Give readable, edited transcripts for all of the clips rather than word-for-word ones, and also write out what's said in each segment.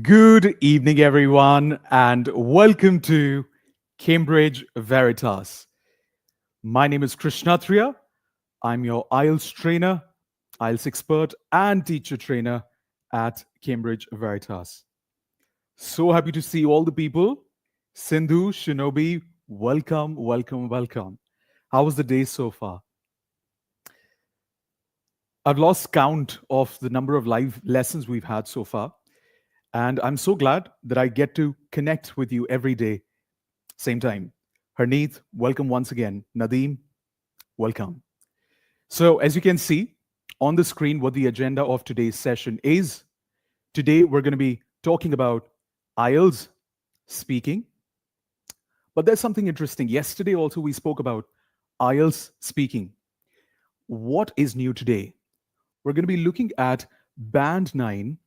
Good evening, everyone, and welcome to Cambridge Veritas. My name is Krishnatria. I'm your IELTS trainer, IELTS expert, and teacher trainer at Cambridge Veritas. So happy to see all the people. Sindhu, Shinobi, welcome, welcome, welcome. How was the day so far? I've lost count of the number of live lessons we've had so far. And I'm so glad that I get to connect with you every day, same time. Harneet, welcome once again. Nadeem, welcome. So, as you can see on the screen, what the agenda of today's session is. Today, we're going to be talking about IELTS speaking. But there's something interesting. Yesterday, also, we spoke about IELTS speaking. What is new today? We're going to be looking at Band 9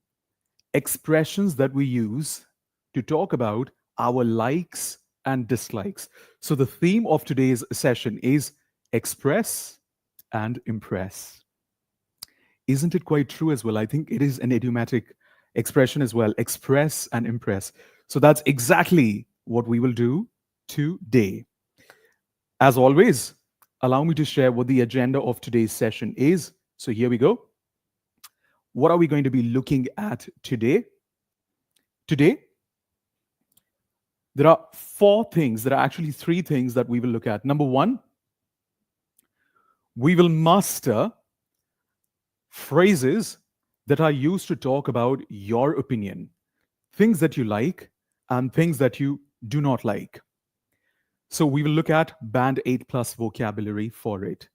expressions that we use to talk about our likes and dislikes. So the theme of today's session is express and impress. Isn't it quite true as well? I think it is an idiomatic expression as well, express and impress. So that's exactly what we will do today. As always, allow me to share what the agenda of today's session is. So here we go. What are we going to be looking at today? Today, there are actually three things that we will look at. Number one, we will master phrases that are used to talk about your opinion, things that you like and things that you do not like. So we will look at Band 8 plus vocabulary for it.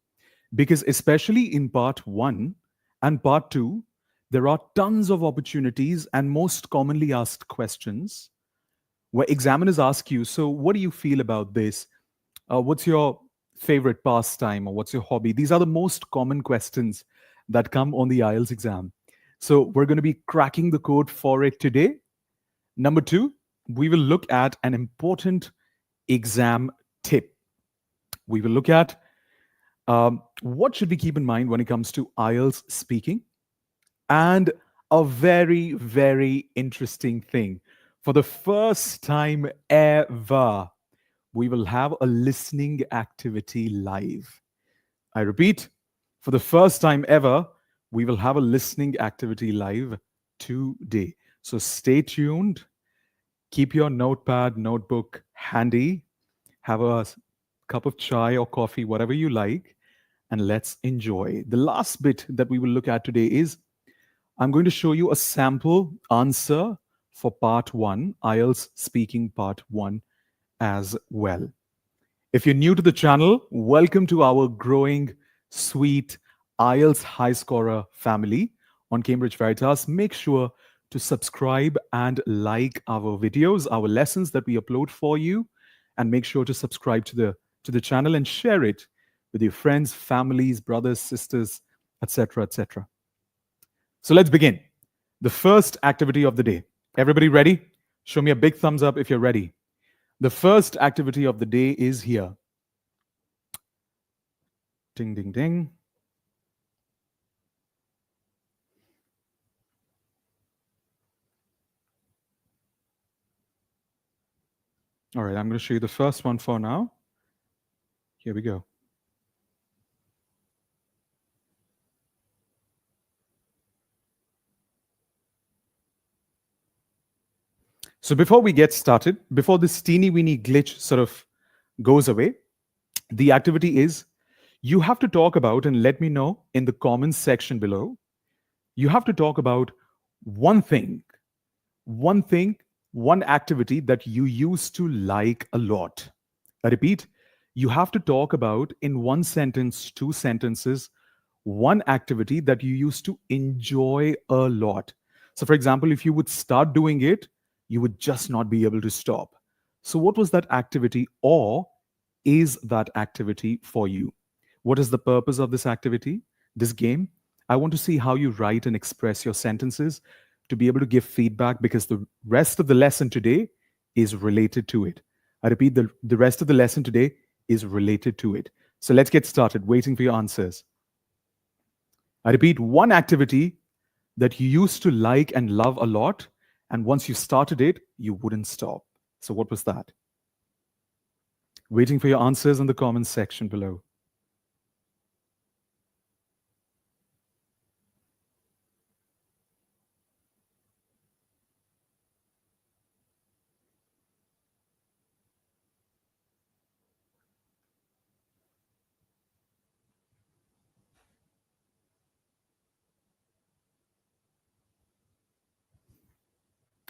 Because especially in part 1 and part 2, there are tons of opportunities and most commonly asked questions where examiners ask you, so what do you feel about this? What's your favorite pastime or what's your hobby? These are the most common questions that come on the IELTS exam. So we're going to be cracking the code for it today. Number 2, we will look at an important exam tip. We will look at what should we keep in mind when it comes to IELTS speaking. And a very, very interesting thing. For the first time ever, we will have a listening activity live. I repeat, for the first time ever, we will have a listening activity live today. So stay tuned. Keep your notepad, notebook handy. Have a cup of chai or coffee, whatever you like, and let's enjoy. The last bit that we will look at today is I'm going to show you a sample answer for part 1, IELTS speaking part 1 as well. If you're new to the channel, welcome to our growing, sweet IELTS high scorer family on Cambridge Veritas. Make sure to subscribe and like our videos, our lessons that we upload for you, and make sure to subscribe to the channel and share it with your friends, families, brothers, sisters, etc., etc. So let's begin. The first activity of the day. Everybody ready? Show me a big thumbs up if you're ready. The first activity of the day is here. Ding, ding, ding. All right, I'm going to show you the first one for now. Here we go. So before we get started, before this teeny-weeny glitch sort of goes away, the activity is you have to talk about, and let me know in the comments section below, you have to talk about one activity that you used to like a lot. I repeat, you have to talk about in one sentence, 2 sentences, one activity that you used to enjoy a lot. So for example, if you would start doing it, you would just not be able to stop. So what was that activity, or is that activity for you? What is the purpose of this activity, this game? I want to see how you write and express your sentences to be able to give feedback, because the rest of the lesson today is related to it. I repeat, the rest of the lesson today is related to it. So let's get started, waiting for your answers. I repeat, one activity that you used to like and love a lot, And once you started it, you wouldn't stop. So, what was that? Waiting for your answers in the comments section below.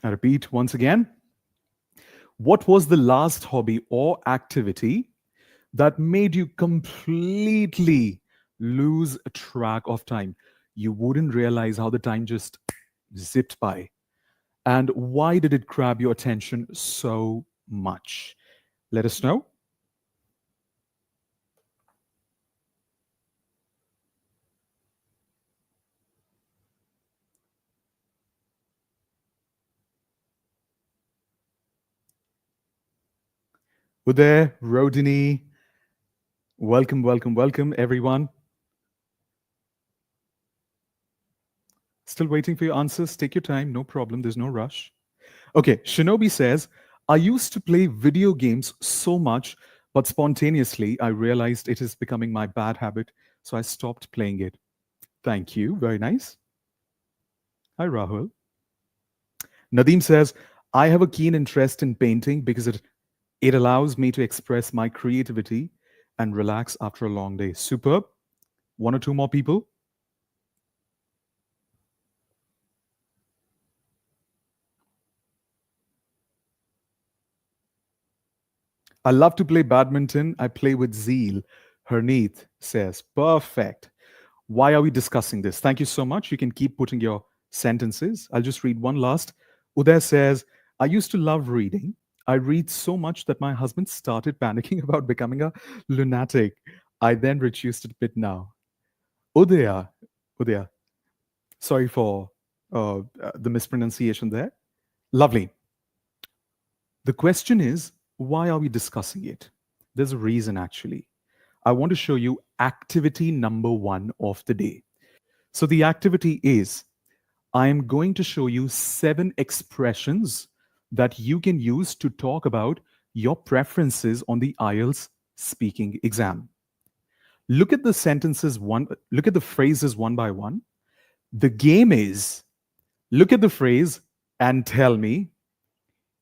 I repeat once again, what was the last hobby or activity that made you completely lose track of time? You wouldn't realize how the time just zipped by. And why did it grab your attention so much? Let us know. Uday, Rodini, welcome, welcome, welcome, everyone. Still waiting for your answers. Take your time, no problem, there's no rush. Okay, Shinobi says, I used to play video games so much, but spontaneously I realized it is becoming my bad habit, so I stopped playing it. Thank you, very nice. Hi, Rahul. Nadeem says, I have a keen interest in painting because it allows me to express my creativity and relax after a long day. Superb. One or two more people. I love to play badminton. I play with zeal. Herneath says, perfect. Why are we discussing this? Thank you so much. You can keep putting your sentences. I'll just read one last. Uday says, I used to love reading. I read so much that my husband started panicking about becoming a lunatic. I then reduced it a bit now. Udaya, Udaya, sorry for the mispronunciation there. Lovely. The question is, why are we discussing it? There's a reason actually. I want to show you activity number one of the day. So the activity is I am going to show you 7 expressions that you can use to talk about your preferences on the IELTS speaking exam. Look at the sentences one, look at the phrases one by one. The game is look at the phrase and tell me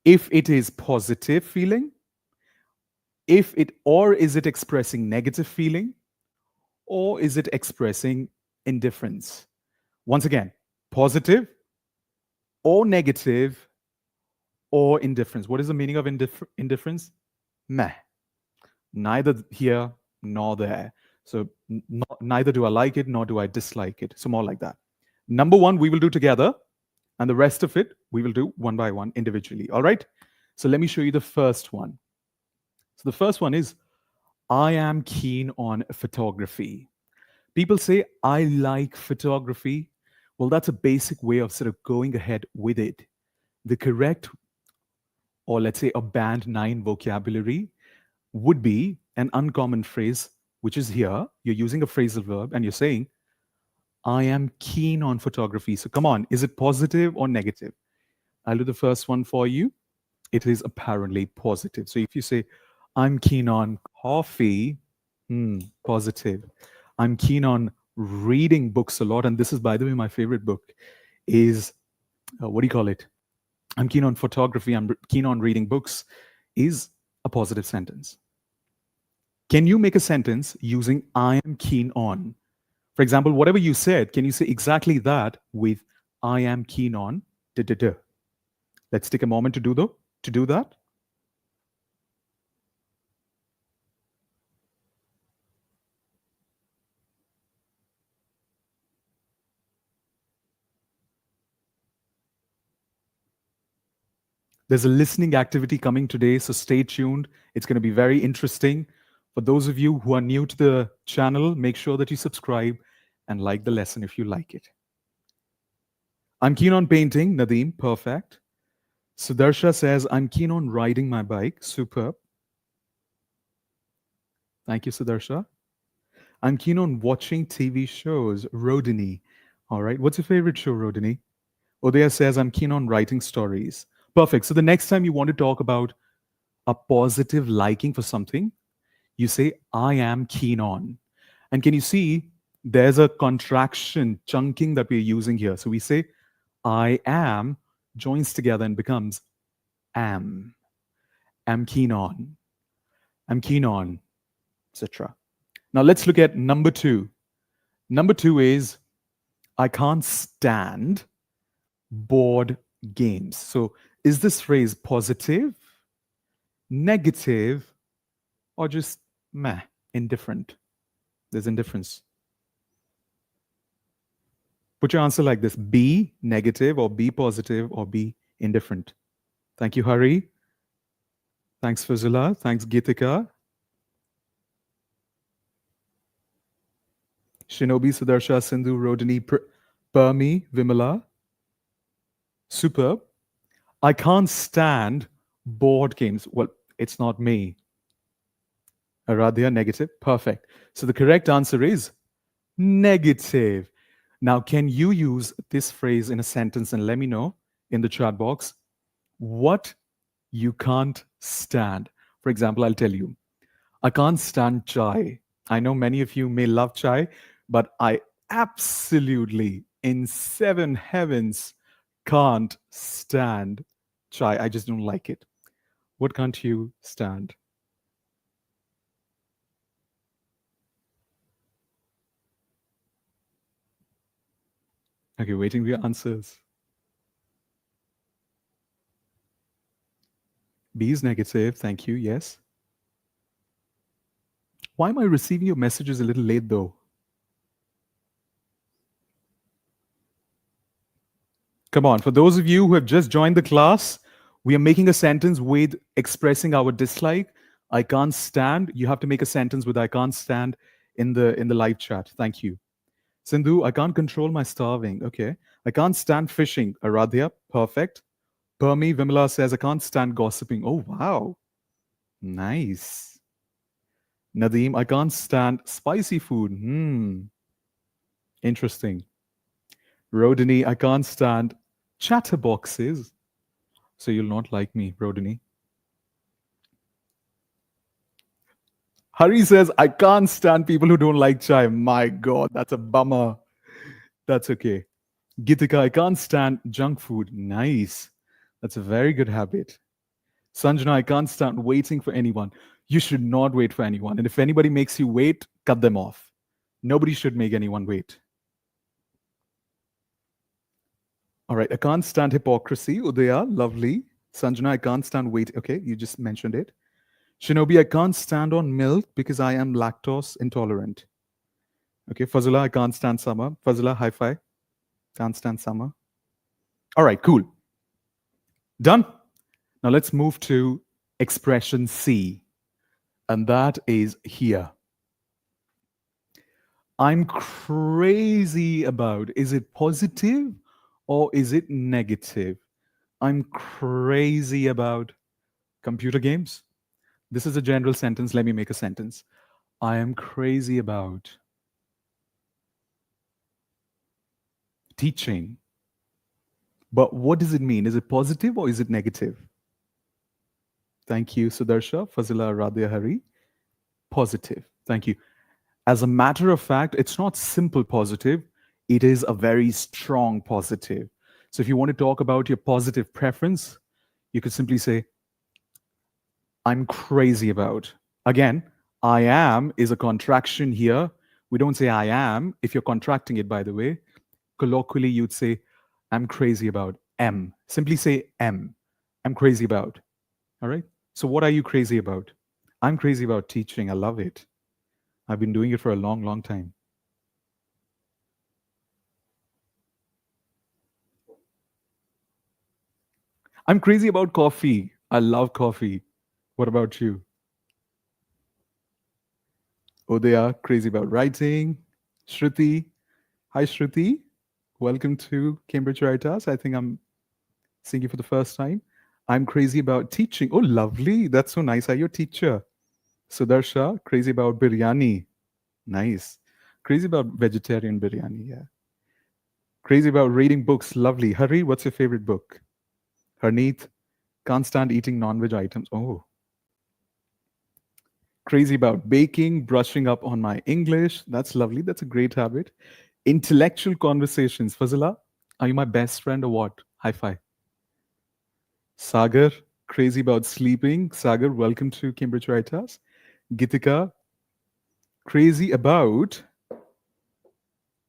if it is positive feeling, if it or is it expressing negative feeling, or is it expressing indifference? Once again, positive or negative or indifference. What is the meaning of indifference? Meh. Neither here nor there. So neither do I like it nor do I dislike it. So more like that. Number one, we will do together, and the rest of it we will do one by one individually. All right. So let me show you the first one. So the first one is I am keen on photography. People say, I like photography. Well, that's a basic way of sort of going ahead with it. The correct, or let's say a band 9 vocabulary, would be an uncommon phrase, which is here. You're using a phrasal verb and you're saying, I am keen on photography. So come on, is it positive or negative? I'll do the first one for you. It is apparently positive. So if you say, I'm keen on coffee, positive. I'm keen on reading books a lot. And this is, by the way, my favorite book is, what do you call it? I'm keen on photography. I'm keen on reading books is a positive sentence. Can you make a sentence using I am keen on? For example, whatever you said, can you say exactly that with I am keen on? Da, da, da. Let's take a moment to do that. There's a listening activity coming today, so stay tuned. It's going to be very interesting. For those of you who are new to the channel, make sure that you subscribe and like the lesson if you like it. I'm keen on painting, Nadeem, perfect. Sudarsha says, I'm keen on riding my bike, superb. Thank you, Sudarsha. I'm keen on watching TV shows, Rodini. All right, what's your favorite show, Rodini? Udaya says, I'm keen on writing stories. Perfect. So the next time you want to talk about a positive liking for something, you say, I am keen on. And can you see there's a contraction, chunking that we're using here? So we say, I am joins together and becomes am. Am keen on. I'm keen on, etc. Now let's look at number two. Number two is I can't stand board games. So is this phrase positive, negative, or just meh, indifferent? There's indifference. Put your answer like this: B negative, or B positive, or B indifferent. Thank you, Hari. Thanks, Fazula. Thanks, Gitika. Shinobi, Sudarsha, Sindhu, Rodini, Permi, Vimala. Superb. I can't stand board games. Well, it's not me. Aradhya, negative. Perfect. So the correct answer is negative. Now, can you use this phrase in a sentence and let me know in the chat box what you can't stand? For example, I'll tell you, I can't stand chai. I know many of you may love chai, but I absolutely, in seven heavens, can't stand chai. I just don't like it. What can't you stand? Okay, waiting for your answers. B is negative. Thank you. Yes. Why am I receiving your messages a little late though? Come on. For those of you who have just joined the class, we are making a sentence with expressing our dislike. I can't stand. You have to make a sentence with I can't stand in the live chat. Thank you. Sindhu, I can't control my starving. Okay. I can't stand fishing. Aradhya, perfect. Permi Vimala says I can't stand gossiping. Oh wow. Nice. Nadeem, I can't stand spicy food. Interesting. Rodini, I can't stand chatterboxes. So you'll not like me, Rodini. Hari says, I can't stand people who don't like chai. My God, that's a bummer. That's okay. Gitika, I can't stand junk food. Nice. That's a very good habit. Sanjana, I can't stand waiting for anyone. You should not wait for anyone. And if anybody makes you wait, cut them off. Nobody should make anyone wait. All right, I can't stand hypocrisy. Udaya, lovely. Sanjana, I can't stand wait. Okay, you just mentioned it. Shinobi, I can't stand on milk because I am lactose intolerant. Okay, Fazula, I can't stand summer. Fazula, high five. Can't stand summer. All right, cool. Done. Now let's move to expression C, and that is here. I'm crazy about. Is it positive or is it negative? I'm crazy about computer games. This is a general sentence. Let me make a sentence. I am crazy about teaching. But what does it mean? Is it positive or is it negative? Thank you, Sudarsha, Fazila, Radhya, Hari. Positive. Thank you. As a matter of fact, it's not simple positive. It is a very strong positive. So if you want to talk about your positive preference, you could simply say, I'm crazy about. Again, I am is a contraction here. We don't say I am. If you're contracting it, by the way, colloquially, you'd say, I'm crazy about M. Simply say M. I'm crazy about. All right. So what are you crazy about? I'm crazy about teaching. I love it. I've been doing it for a long, long time. I'm crazy about coffee. I love coffee. What about you? Udaya, crazy about writing. Shruti. Hi, Shruti. Welcome to Cambridge Writers. I think I'm seeing you for the first time. I'm crazy about teaching. Oh, lovely. That's so nice. Are you a teacher? Sudarsha, crazy about biryani. Nice. Crazy about vegetarian biryani. Yeah. Crazy about reading books. Lovely. Hari, what's your favorite book? Harneet, can't stand eating non-veg items. Oh, crazy about baking, brushing up on my English. That's lovely. That's a great habit. Intellectual conversations. Fazila, are you my best friend or what? High five. Sagar, crazy about sleeping. Sagar, welcome to Cambridge Writers. Gitika, crazy about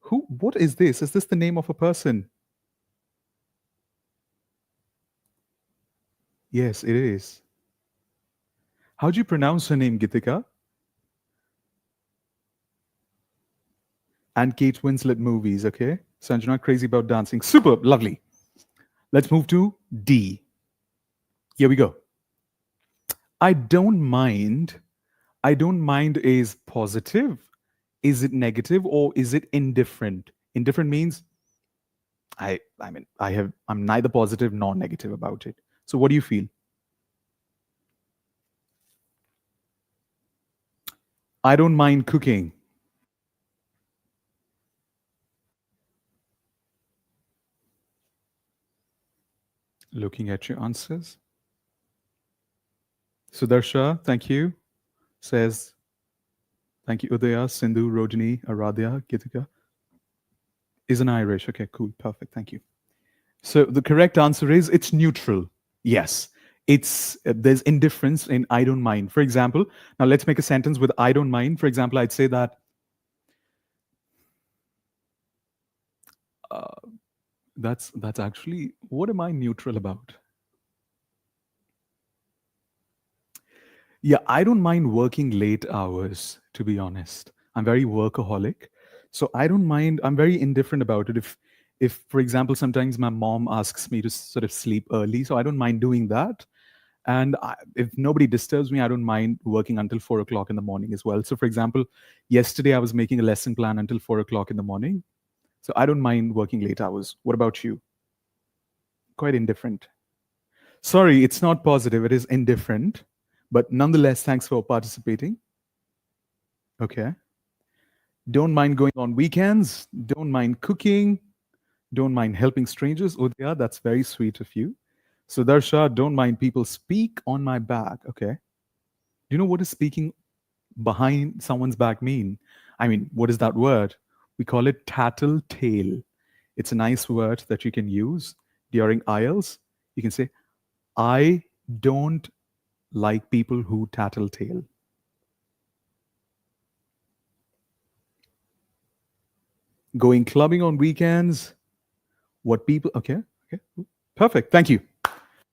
who? What is this? Is this the name of a person? Yes, it is. How do you pronounce her name, Gitika? And Kate Winslet movies, okay? Sanjana, crazy about dancing. Super, lovely. Let's move to D. Here we go. I don't mind. I don't mind is positive. Is it negative or is it indifferent? Indifferent means I'm neither positive nor negative about it. So what do you feel? I don't mind cooking. Looking at your answers. Sudarsha, thank you. Says, thank you, Udaya, Sindhu, Rojini, Aradhya, Gitika. Is an Irish. Okay, cool. Perfect. Thank you. So the correct answer is it's neutral. Yes. It's there's indifference in I don't mind. For example, now let's make a sentence with I don't mind. For example, I'd say that uh, that's actually what am I neutral about? Yeah, I don't mind working late hours, to be honest. I'm very workaholic. So I don't mind, I'm very indifferent about it. If for example, sometimes my mom asks me to sort of sleep early, so I don't mind doing that. And if nobody disturbs me, I don't mind working until 4 o'clock in the morning as well. So for example, yesterday I was making a lesson plan until 4 o'clock in the morning. So I don't mind working late hours. What about you? Quite indifferent. Sorry, it's not positive, it is indifferent. But nonetheless, thanks for participating. Okay. Don't mind going on weekends. Don't mind cooking. Don't mind helping strangers. Udaya, that's very sweet of you. Sudarsha, don't mind people speak on my back. Okay. Do you know what is speaking behind someone's back mean? I mean, what is that word? We call it tattletale. It's a nice word that you can use during IELTS. You can say, I don't like people who tattletale. Going clubbing on weekends. What people, okay, okay, perfect. Thank you.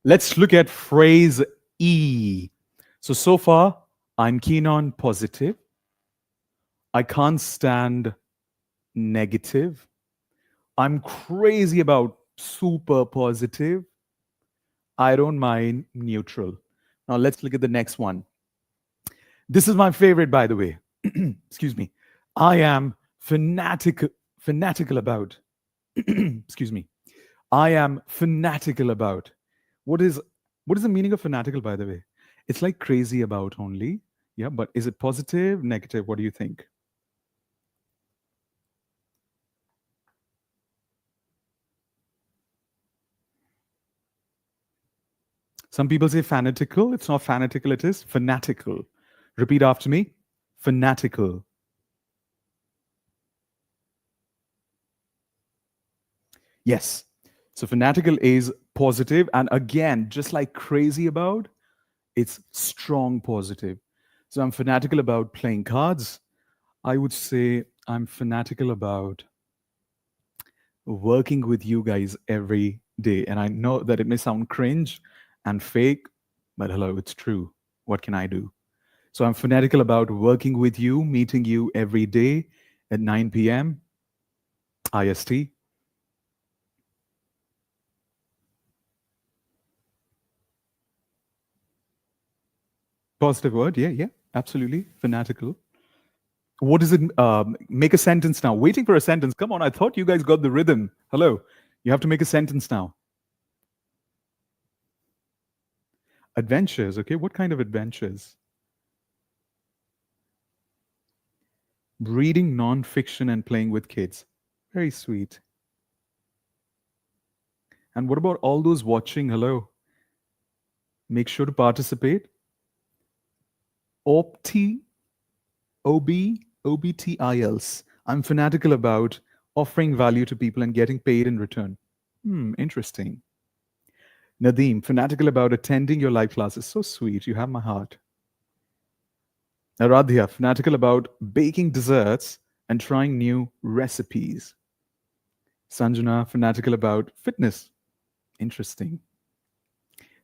Let's look at phrase E. So far, I'm keen on positive. I can't stand negative. I'm crazy about super positive. I don't mind neutral. Now let's look at the next one. This is my favorite, by the way. Excuse me. I am fanatical about. Excuse me. I am fanatical about. What is what is the meaning of fanatical, by the way? It's like crazy about only. Yeah, but is it positive, negative? What do you think? Some people say fanatical. It's not fanatical, it is fanatical. Repeat after me. Fanatical. Yes. So fanatical is positive, and again, just like crazy about, it's strong positive. So I'm fanatical about playing cards. I would say I'm fanatical about working with you guys every day. And I know that it may sound cringe and fake, but hello, it's true. What can I do? So I'm fanatical about working with you, meeting you every day at 9 p.m. IST. Positive word. Yeah, yeah, absolutely. Fanatical. What does it make a sentence now? Waiting for a sentence. Come on, I thought you guys got the rhythm. Hello. You have to make a sentence now. Adventures. Okay. What kind of adventures? Reading non-fiction and playing with kids. Very sweet. And what about all those watching? Hello, make sure to participate. Opti, OBTILs. I'm fanatical about offering value to people and getting paid in return. Interesting. Nadeem, fanatical about attending your live classes. So sweet. You have my heart. Aradhya, fanatical about baking desserts and trying new recipes. Sanjana, fanatical about fitness. Interesting.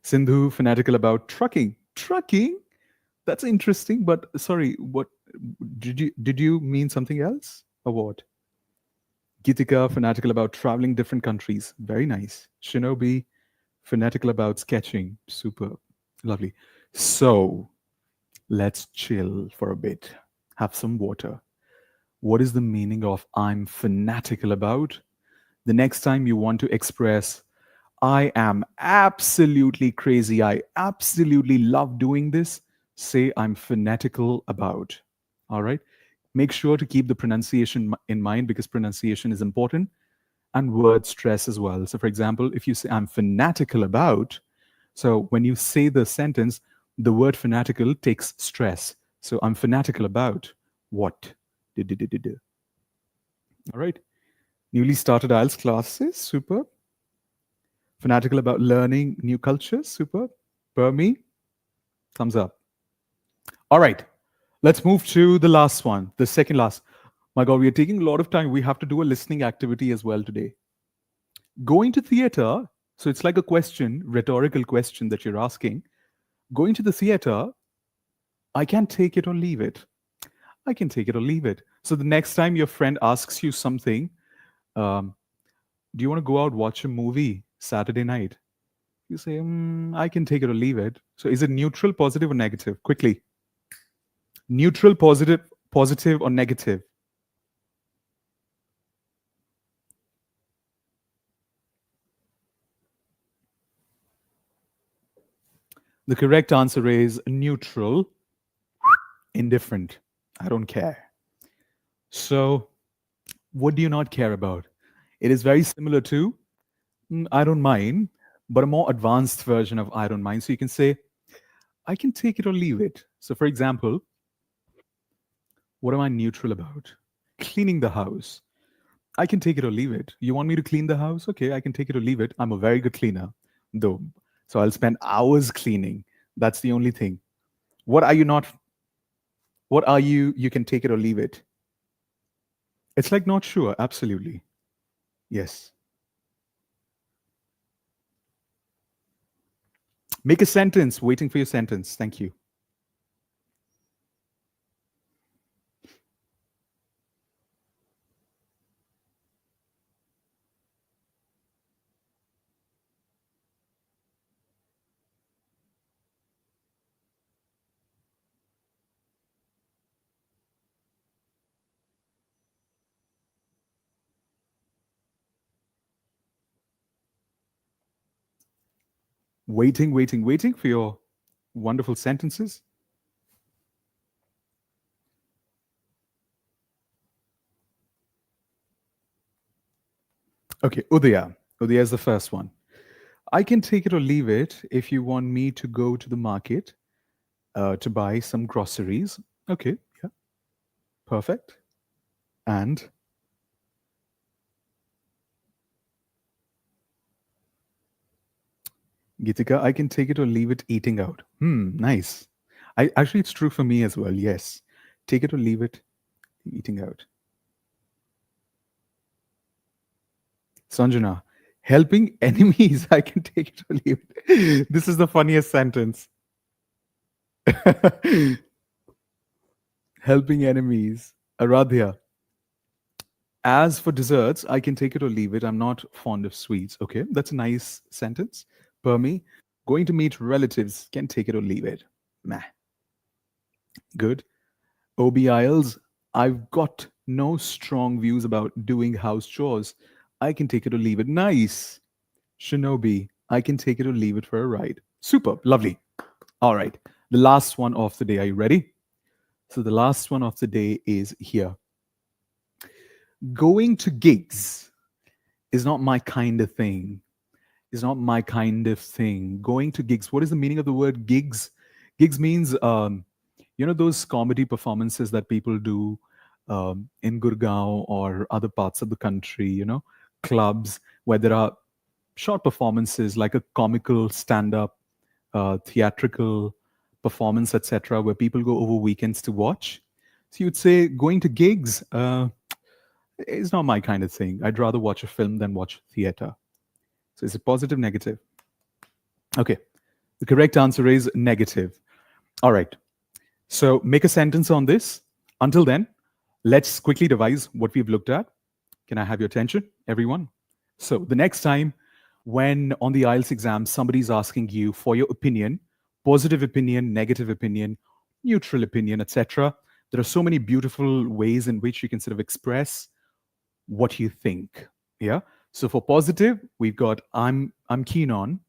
Sindhu, fanatical about trucking. Trucking? That's interesting, but sorry, what did you mean something else? Or what? Gitika, fanatical about traveling different countries. Very nice. Shinobi, fanatical about sketching. Super. Lovely. So let's chill for a bit. Have some water. What is the meaning of I'm fanatical about? The next time you want to express, I am absolutely crazy, I absolutely love doing this, say I'm fanatical about. All right? Make sure to keep the pronunciation in mind because pronunciation is important and word stress as well. So, for example, if you say I'm fanatical about, so when you say the sentence, the word fanatical takes stress. So, I'm fanatical about what? All right. Newly started IELTS classes, super. Fanatical about learning new cultures, super. Per me, thumbs up. All right. Let's move to the last one, the second last. My God, we are taking a lot of time. We have to do a listening activity as well today. Going to theater, so it's like a question, rhetorical question that you're asking. Going to the theater, I can take it or leave it. I can take it or leave it. So the next time your friend asks you something, um, do you want to go out watch a movie Saturday night? You say, I can take it or leave it. So is it neutral, positive, or negative? Quickly. Neutral, positive, or negative? The correct answer is neutral, indifferent. I don't care. So, what do you not care about? It is very similar to I don't mind, but a more advanced version of I don't mind. So you can say, I can take it or leave it. So, for example, what am I neutral about? Cleaning the house. I can take it or leave it. You want me to clean the house? Okay, I can take it or leave it. I'm a very good cleaner, though. So I'll spend hours cleaning. That's the only thing. What are you not? What are you? You can take it or leave it. It's like not sure. Absolutely. Yes. Make a sentence. Waiting for your sentence. Thank you. Waiting for your wonderful sentences. Okay, Udaya. Udaya is the first one. I can take it or leave it if you want me to go to the market to buy some groceries. Okay, yeah, perfect. And Gitika, I can take it or leave it eating out. Nice. I actually it's true for me as well. Yes. Take it or leave it eating out. Sanjana, helping enemies, I can take it or leave it. This is the funniest sentence. Helping enemies. Aradhya, as for desserts, I can take it or leave it. I'm not fond of sweets. Okay, that's a nice sentence. Per me, going to meet relatives, can take it or leave it. Meh. Good. OBILs, I've got no strong views about doing house chores. I can take it or leave it. Nice. Shinobi, I can take it or leave it for a ride. Super. Lovely. All right. The last one of the day. Are you ready? So the last one of the day is here. Going to gigs is not my kind of thing. is not my kind of thing. Going to gigs. What is the meaning of the word gigs? Gigs means, those comedy performances that people do in Gurgaon or other parts of the country, clubs where there are short performances like a comical stand up, theatrical performance, etc., where people go over weekends to watch. So you'd say going to gigs is not my kind of thing. I'd rather watch a film than watch theater. So is it positive, negative? Okay. The correct answer is negative. All right. So make a sentence on this. Until then, let's quickly revise what we've looked at. Can I have your attention, everyone? So the next time when on the IELTS exam, somebody's asking you for your opinion, positive opinion, negative opinion, neutral opinion, etc., there are so many beautiful ways in which you can sort of express what you think. Yeah. So for positive, we've got I'm keen on.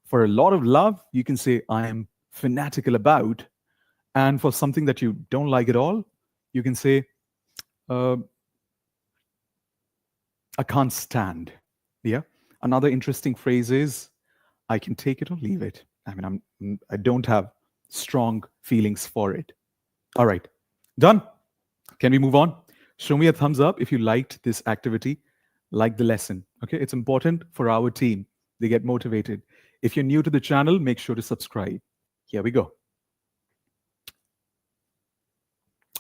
For a lot of love, you can say I am fanatical about. And for something that you don't like at all, you can say uh, I can't stand. Yeah. Another interesting phrase is I can take it or leave it. I mean, I don't have strong feelings for it. All right. Done. Can we move on? Show me a thumbs up if you liked this activity, like the lesson. Okay. It's important for our team. They get motivated. If you're new to the channel, make sure to subscribe. Here we go.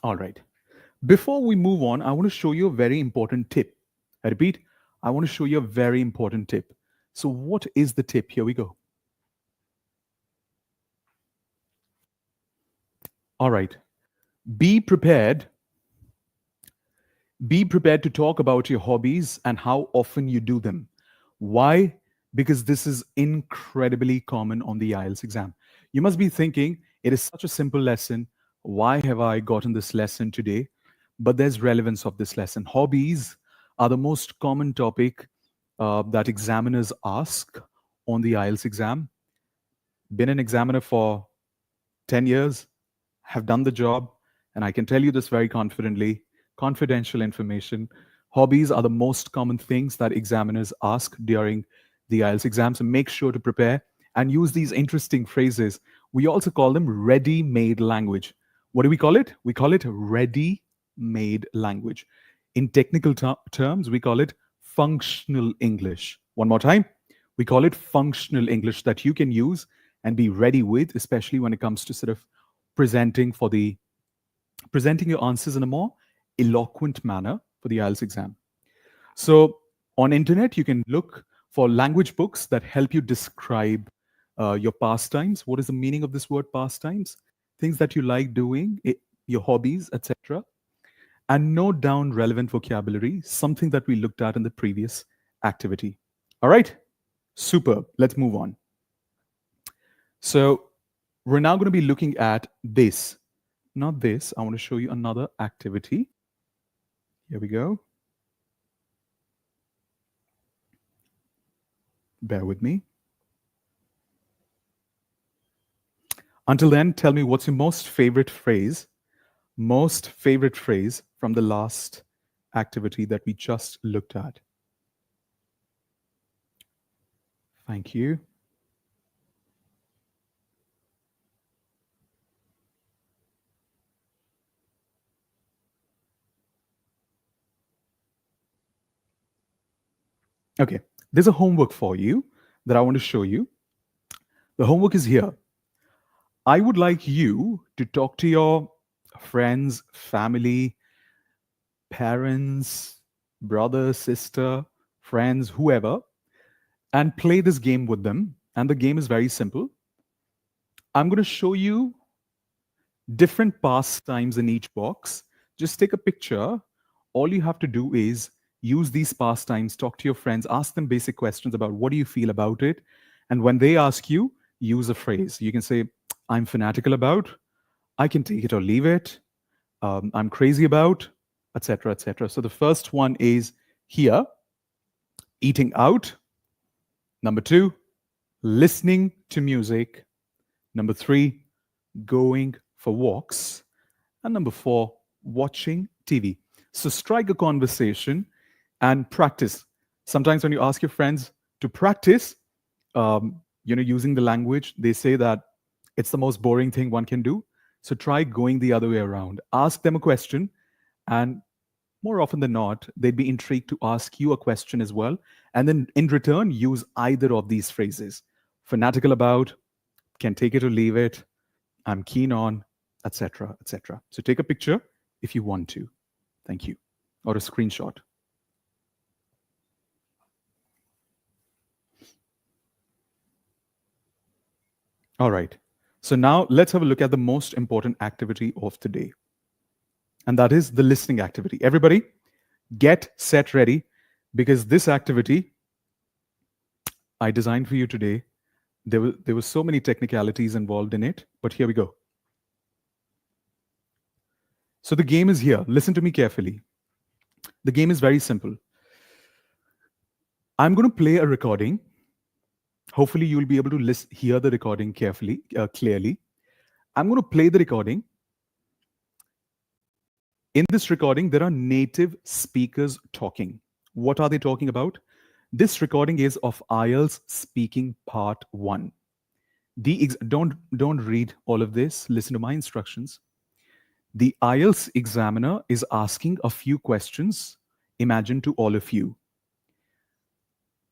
All right. Before we move on, I want to show you a very important tip. I repeat, I want to show you a very important tip. So what is the tip? Here we go. All right. Be prepared. Be prepared to talk about your hobbies and how often you do them. Why? Because this is incredibly common on the IELTS exam. You must be thinking, it is such a simple lesson. Why have I gotten this lesson today? But there's relevance of this lesson. Hobbies are the most common topic that examiners ask on the IELTS exam. Been an examiner for 10 years, have done the job, and I can tell you this very confidently, confidential information. Hobbies are the most common things that examiners ask during the IELTS exam. So make sure to prepare and use these interesting phrases. We also call them ready-made language. What do we call it? We call it ready-made language. In technical terms, we call it functional English. One more time. We call it functional English that you can use and be ready with, especially when it comes to sort of presenting your answers in a more eloquent manner for the IELTS exam. So on internet, you can look for language books that help you describe your pastimes. What is the meaning of this word pastimes? Things that you like doing, your hobbies, etc. And note down relevant vocabulary, something that we looked at in the previous activity. All right, superb. Let's move on. So we're now going to be looking at this. Not this. I want to show you another activity. Here we go. Bear with me. Until then, tell me what's your most favorite phrase from the last activity that we just looked at. Thank you. Okay, there's a homework for you that I want to show you. The homework is here. I would like you to talk to your friends, family, parents, brother, sister, friends, whoever, and play this game with them. And the game is very simple. I'm going to show you different pastimes in each box. Just take a picture. All you have to do is use these pastimes, talk to your friends, ask them basic questions about what do you feel about it. And when they ask you, use a phrase. You can say, I'm fanatical about, I can take it or leave it, I'm crazy about, etc., etc. So the first one is here, eating out. Number 2, listening to music. Number 3, going for walks. And number 4, watching TV. So strike a conversation and practice. Sometimes when you ask your friends to practice, using the language, they say that it's the most boring thing one can do. So try going the other way around. Ask them a question, and more often than not, they'd be intrigued to ask you a question as well. And then in return, use either of these phrases: fanatical about, can take it or leave it, I'm keen on, etc., etc. So take a picture if you want to. Thank you. Or a screenshot. All right. So now let's have a look at the most important activity of today. And that is the listening activity. Everybody, get set ready, because this activity I designed for you today, there were so many technicalities involved in it, but here we go. So the game is here. Listen to me carefully. The game is very simple. I'm going to play a recording. Hopefully, you'll be able to hear the recording clearly. I'm going to play the recording. In this recording, there are native speakers talking. What are they talking about? This recording is of IELTS Speaking Part 1. Don't read all of this. Listen to my instructions. The IELTS examiner is asking a few questions, imagine, to all of you.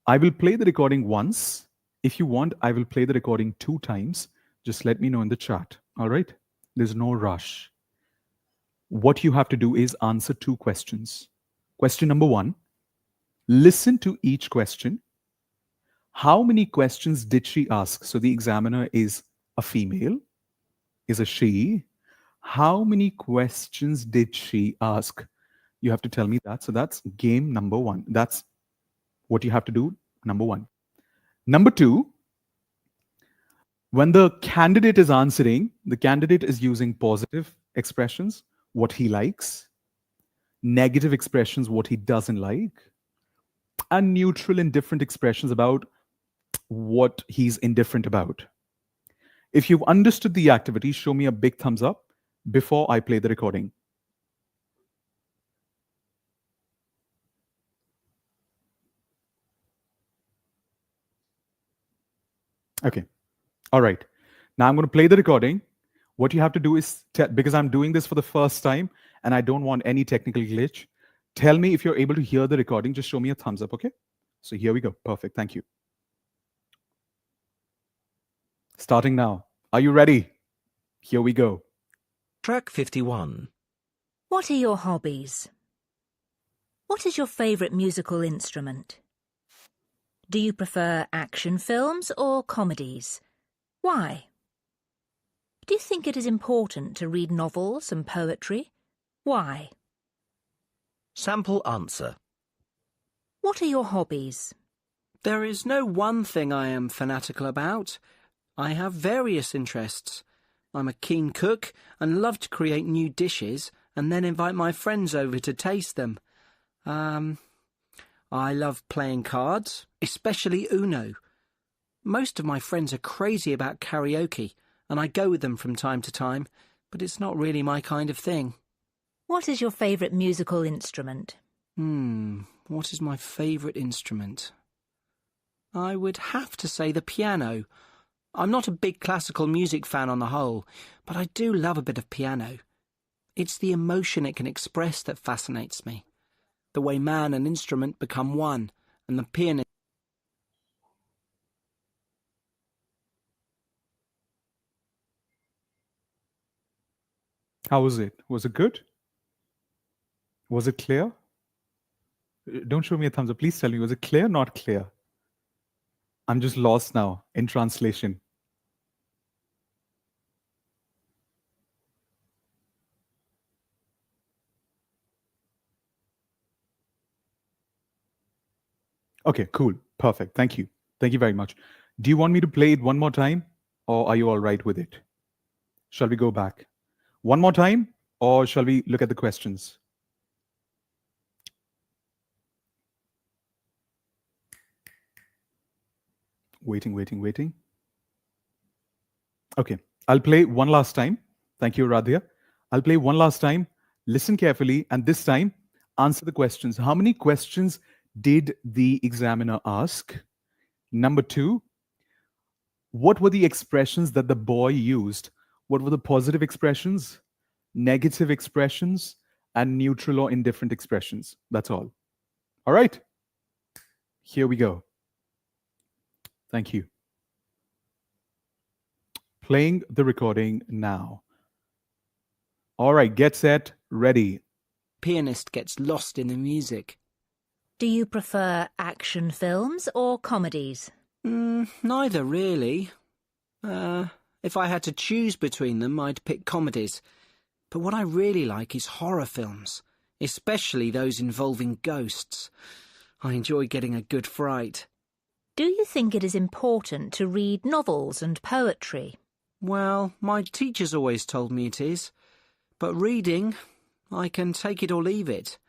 I will play the recording once. If you want, I will play the recording 2 times. Just let me know in the chat. All right? There's no rush. What you have to do is answer 2 questions. Question number 1, listen to each question. How many questions did she ask? So the examiner is a female, is a she. How many questions did she ask? You have to tell me that. So that's game number 1. That's what you have to do, number 1. Number 2, when the candidate is answering, the candidate is using positive expressions, what he likes, negative expressions, what he doesn't like, and neutral, indifferent expressions about what he's indifferent about. If you've understood the activity, show me a big thumbs up before I play the recording. Okay. All right. Now I'm going to play the recording. What you have to do is, because I'm doing this for the first time and I don't want any technical glitch, tell me if you're able to hear the recording. Just show me a thumbs up, okay? So here we go. Perfect. Thank you. Starting now. Are you ready? Here we go. Track 51. What are your hobbies? What is your favourite musical instrument? Do you prefer action films or comedies? Why? Do you think it is important to read novels and poetry? Why? Sample answer. What are your hobbies? There is no one thing I am fanatical about. I have various interests. I'm a keen cook and love to create new dishes and then invite my friends over to taste them. I love playing cards, especially Uno. Most of my friends are crazy about karaoke, and I go with them from time to time, but it's not really my kind of thing. What is your favourite musical instrument? What is my favourite instrument? I would have to say the piano. I'm not a big classical music fan on the whole, but I do love a bit of piano. It's the emotion it can express that fascinates me. The way man and instrument become one, and the pianist... How was it? Was it good? Was it clear? Don't show me a thumbs up. Please tell me, was it clear, not clear? I'm just lost now in translation. Okay, cool. Perfect. Thank you. Thank you very much. Do you want me to play it one more time, or are you all right with it? Shall we go back? One more time, or shall we look at the questions? Waiting. Okay, I'll play one last time. Thank you, Radhya. I'll play one last time. Listen carefully, and this time, answer the questions. How many questions did the examiner ask? Number 2, What were the expressions that the boy used? What were the positive expressions, negative expressions, and neutral or indifferent expressions? That's all. All right. Here we go. Thank you. Playing the recording now. All right, get set, ready. Pianist gets lost in the music. Do you prefer action films or comedies? Neither really. If I had to choose between them, I'd pick comedies. But what I really like is horror films, especially those involving ghosts. I enjoy getting a good fright. Do you think it is important to read novels and poetry? Well, my teachers always told me it is. But reading, I can take it or leave it.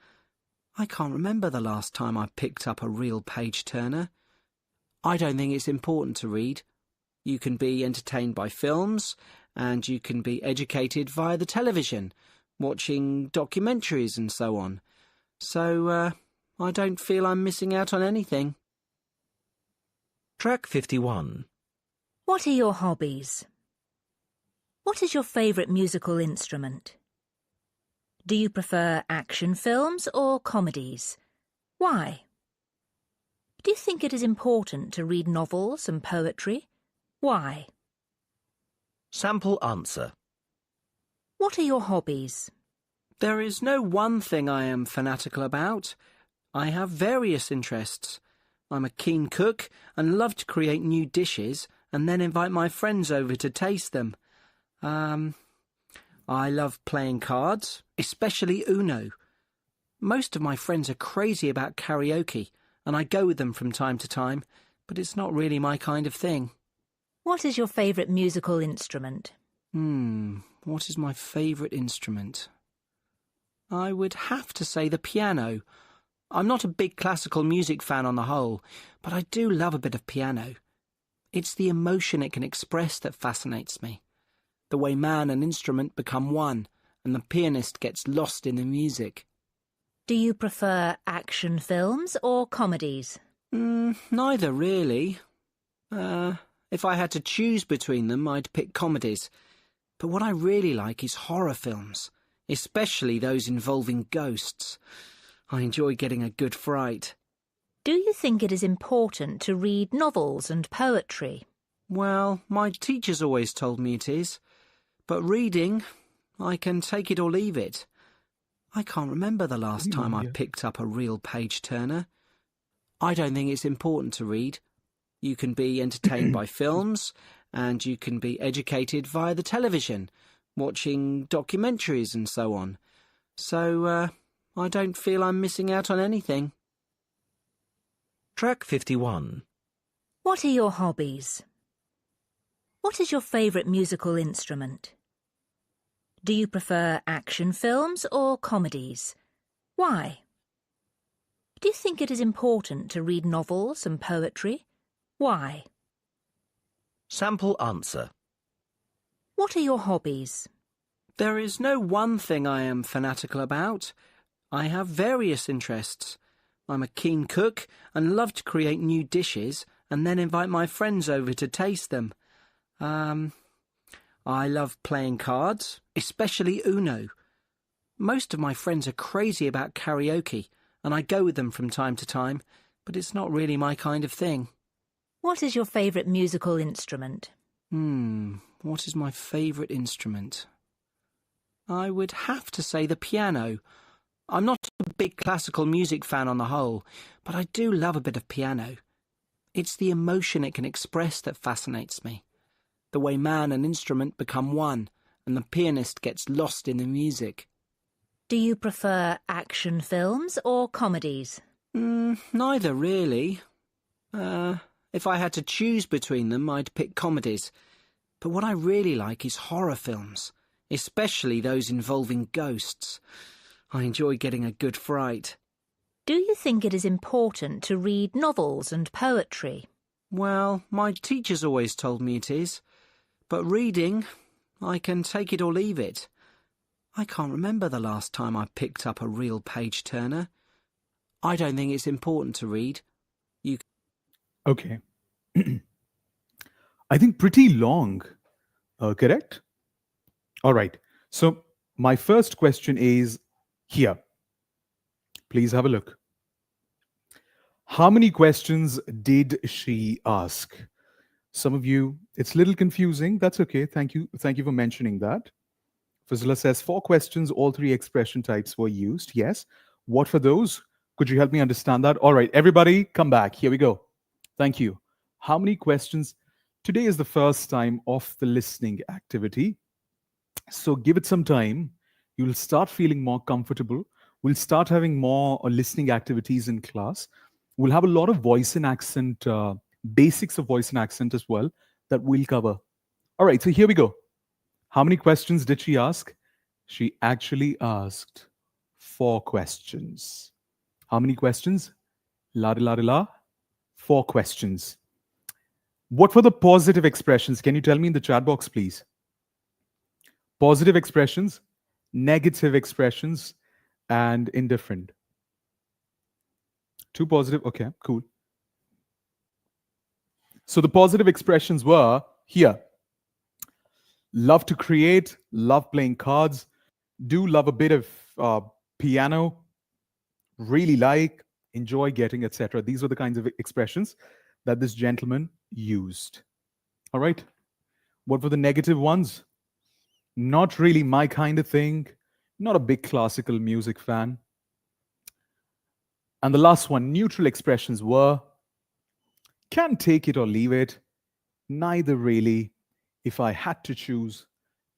I can't remember the last time I picked up a real page-turner. I don't think it's important to read. You can be entertained by films, and you can be educated via the television, watching documentaries and so on. So, I don't feel I'm missing out on anything. Track 51. What are your hobbies? What is your favourite musical instrument? Do you prefer action films or comedies? Why? Do you think it is important to read novels and poetry? Why? Sample answer. What are your hobbies? There is no one thing I am fanatical about. I have various interests. I'm a keen cook and love to create new dishes and then invite my friends over to taste them. I love playing cards, especially Uno. Most of my friends are crazy about karaoke, and I go with them from time to time, but it's not really my kind of thing. What is your favourite musical instrument? What is my favourite instrument? I would have to say the piano. I'm not a big classical music fan on the whole, but I do love a bit of piano. It's the emotion it can express that fascinates me. The way man and instrument become one, and the pianist gets lost in the music. Do you prefer action films or comedies? Neither really. If I had to choose between them, I'd pick comedies. But what I really like is horror films, especially those involving ghosts. I enjoy getting a good fright. Do you think it is important to read novels and poetry? Well, my teachers always told me it is. But reading, I can take it or leave it. I can't remember the last time I picked up a real page-turner. I don't think it's important to read. You can be entertained by films, and you can be educated via the television, watching documentaries and so on. So, I don't feel I'm missing out on anything. Track 51. What are your hobbies? What is your favourite musical instrument? Do you prefer action films or comedies? Why? Do you think it is important to read novels and poetry? Why? Sample answer. What are your hobbies? There is no one thing I am fanatical about. I have various interests. I'm a keen cook and love to create new dishes and then invite my friends over to taste them. I love playing cards, especially Uno. Most of my friends are crazy about karaoke, and I go with them from time to time, but it's not really my kind of thing. What is your favourite musical instrument? What is my favourite instrument? I would have to say the piano. I'm not a big classical music fan on the whole, but I do love a bit of piano. It's the emotion it can express that fascinates me. The way man and instrument become one, and the pianist gets lost in the music. Do you prefer action films or comedies? Neither really. If I had to choose between them, I'd pick comedies. But what I really like is horror films, especially those involving ghosts. I enjoy getting a good fright. Do you think it is important to read novels and poetry? Well, my teachers always told me it is. But reading, I can take it or leave it. I can't remember the last time I picked up a real page-turner. I don't think it's important to read. Okay. I think pretty long. Correct? All right. So my first question is here. Please have a look. How many questions did she ask? Some of you, it's a little confusing. That's okay. Thank you. Thank you for mentioning that. Fazila says 4 questions, all 3 expression types were used. Yes. What for those? Could you help me understand that? All right, everybody, come back. Here we go. Thank you. How many questions? Today is the first time of the listening activity. So give it some time. You'll start feeling more comfortable. We'll start having more listening activities in class. We'll have a lot of voice and accent, basics of voice and accent as well that we'll cover. All right, so here we go. How many questions did she ask? She actually asked 4 questions. How many questions? La de la de la. 4 questions. What were the positive expressions? Can you tell me in the chat box, please? Positive expressions, negative expressions, and indifferent. 2 positive. Okay, cool. So the positive expressions were here. Love to create, love playing cards, do love a bit of piano, really like, enjoy getting, etc. These were the kinds of expressions that this gentleman used. All right. What were the negative ones? Not really my kind of thing. Not a big classical music fan. And the last one, neutral expressions were can take it or leave it, neither really. If I had to choose,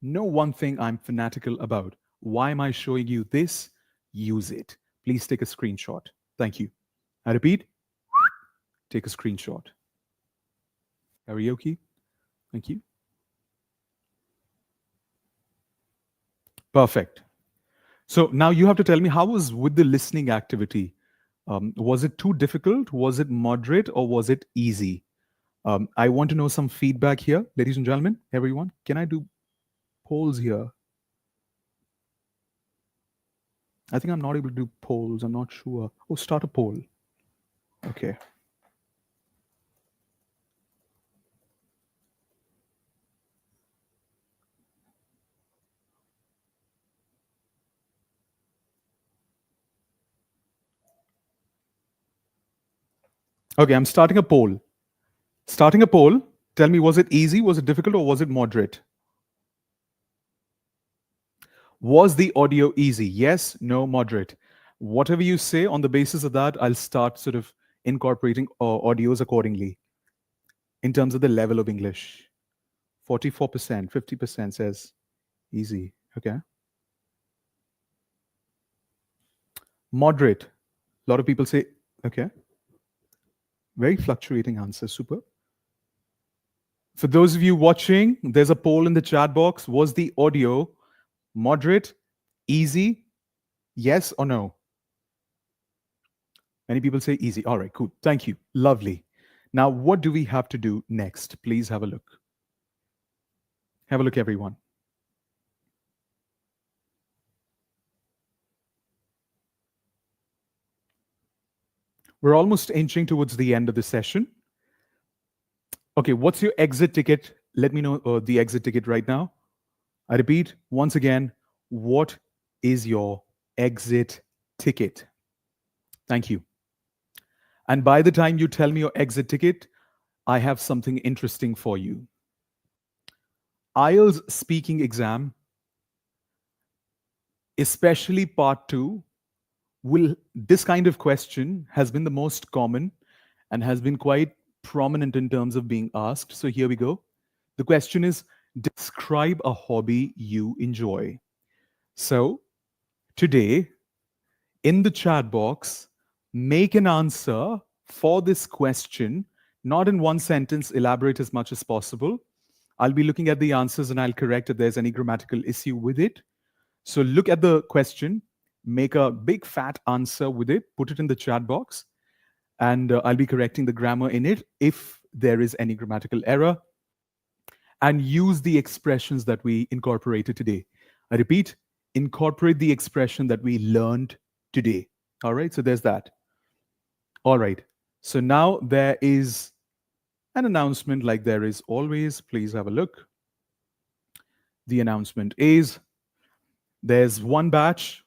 know one thing I'm fanatical about. Why am I showing you this? Use it. Please take a screenshot. Thank you. I repeat, take a screenshot. Karaoke. Thank you. Perfect. So now you have to tell me how was with the listening activity? Was it too difficult? Was it moderate or was it easy? I want to know some feedback here, ladies and gentlemen, everyone. Can I do polls here? I think I'm not able to do polls. I'm not sure. Oh, start a poll. Okay. Okay, I'm starting a poll. Starting a poll. Tell me, was it easy? Was it difficult? Or was it moderate? Was the audio easy? Yes, no, moderate. Whatever you say, on the basis of that, I'll start sort of incorporating audios accordingly in terms of the level of English. 44%, 50% says easy. Okay. Moderate. A lot of people say, okay. Very fluctuating answer. Super. For those of you watching, there's a poll in the chat box. Was the audio moderate, easy, yes or no? Many people say easy. All right, cool. Thank you. Lovely. Now, what do we have to do next? Please have a look. Have a look, everyone. We're almost inching towards the end of the session. Okay, what's your exit ticket? Let me know the exit ticket right now. I repeat, once again, what is your exit ticket? Thank you. And by the time you tell me your exit ticket, I have something interesting for you. IELTS speaking exam, especially part 2, this kind of question has been the most common and has been quite prominent in terms of being asked. So here we go. The question is, describe a hobby you enjoy. So today, in the chat box, make an answer for this question, not in one sentence, elaborate as much as possible. I'll be looking at the answers and I'll correct if there's any grammatical issue with it. So look at the question, make a big fat answer with it, put it in the chat box, and I'll be correcting the grammar in it if there is any grammatical error, and use the expressions that we incorporated today. I repeat, incorporate the expression that we learned today. All right, so there's that. All right, so now there is An announcement, like there is always, please have a look. The announcement is there's one batch,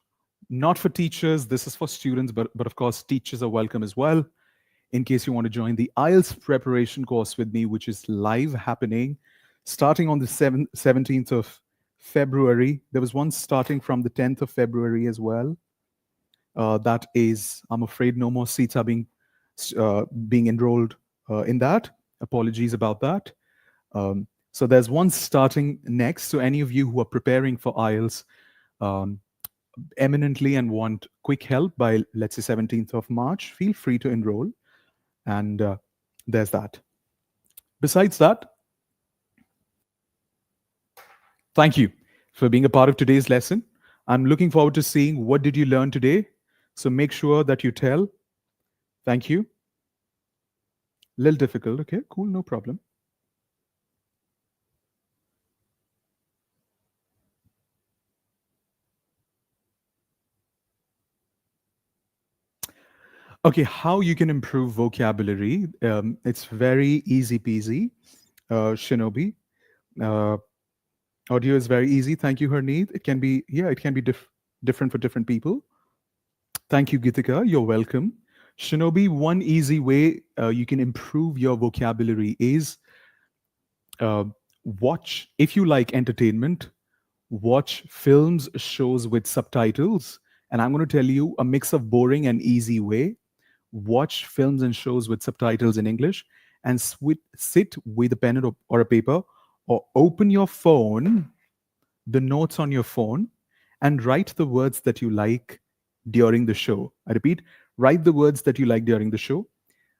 not for teachers, this is for students, but of course, teachers are welcome as well. In case you want to join the IELTS preparation course with me, which is live happening starting on the 17th of February. There was one starting from the 10th of February as well. That is, I'm afraid, no more seats are being enrolled in that. Apologies about that. So there's one starting next. So any of you who are preparing for IELTS eminently and want quick help by, let's say, 17th of March, feel free to enroll. And there's that. Besides that, thank you for being a part of today's lesson. I'm looking forward to seeing what did you learn today. So make sure that you tell. Thank you. Little difficult. Okay, cool, no problem. Okay, how you can improve vocabulary. It's very easy peasy, Shinobi. Audio is very easy. Thank you, Harneet. It can be, it can be different for different people. Thank you, Gitika. You're welcome. Shinobi, one easy way you can improve your vocabulary is watch, if you like entertainment, watch films, shows with subtitles. And I'm going to tell you a mix of boring and easy way. Watch films and shows with subtitles in English and sit with a pen or a paper, or open your phone, the notes on your phone, and write the words that you like during the show. I repeat, write the words that you like during the show.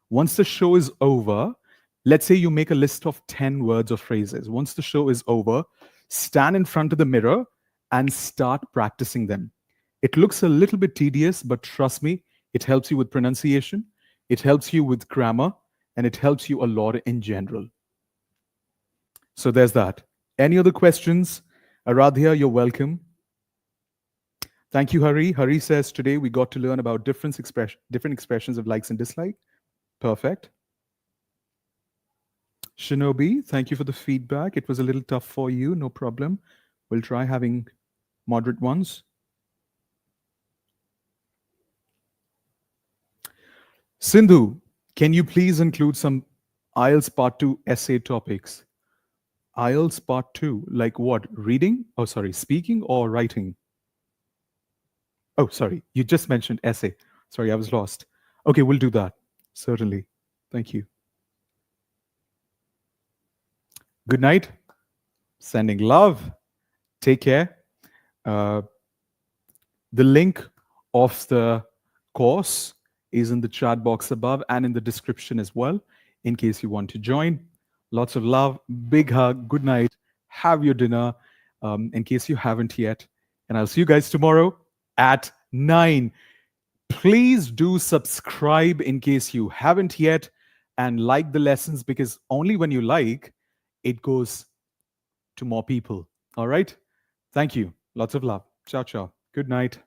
Once the show is over, let's say you make a list of 10 words or phrases. Once the show is over, stand in front of the mirror and start practicing them. It looks a little bit tedious, but trust me, it helps you with pronunciation, it helps you with grammar, and it helps you a lot in general. So there's that. Any other questions? Aradhya, you're welcome. Thank you, Hari. Hari says, today we got to learn about different expressions of likes and dislikes. Perfect. Shinobi, thank you for the feedback. It was a little tough for you. No problem. We'll try having moderate ones. Sindhu, can you please include some IELTS Part 2 essay topics? IELTS Part 2, like what? Reading? Oh, sorry, speaking or writing? Oh, sorry, you just mentioned essay. Sorry, I was lost. Okay, we'll do that. Certainly. Thank you. Good night. Sending love. Take care. The link of the course is in the chat box above and in the description as well, in case you want to join. Lots of love. Big hug. Good night. Have your dinner, in case you haven't yet. And I'll see you guys tomorrow at 9. Please do subscribe in case you haven't yet, and like the lessons, because only when you like, it goes to more people. All right? Thank you. Lots of love. Ciao, ciao. Good night.